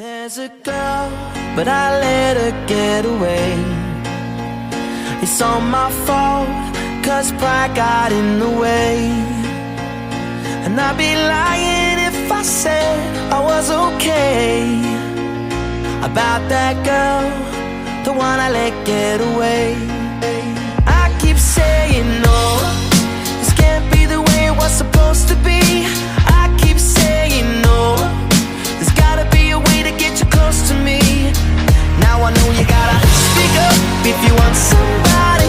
There's a girl, but I let her get away. It's all my fault, cause pride got in the way. And I'd be lying if I said I was okay about that girl, the one I let get away. I keep saying no, this can't be the way it was supposed to be. I keep saying no, there's gotta be a way to get you close to me. Now I know you gotta speak up if you want somebody.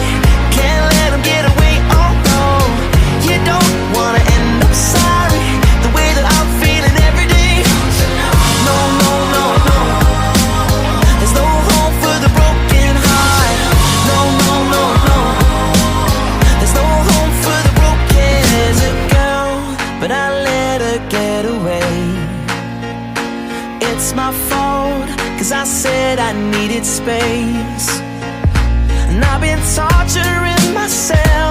Can't let them get away, oh no. You don't wanna end up sorry, the way that I'm feeling every day. No, no, no, no, there's no hope for the broken heart. No, no, no, no, there's no hope for the broken. There's a girl, but I let her get away. It's my fault, cause I said I needed space. And I've been torturing myself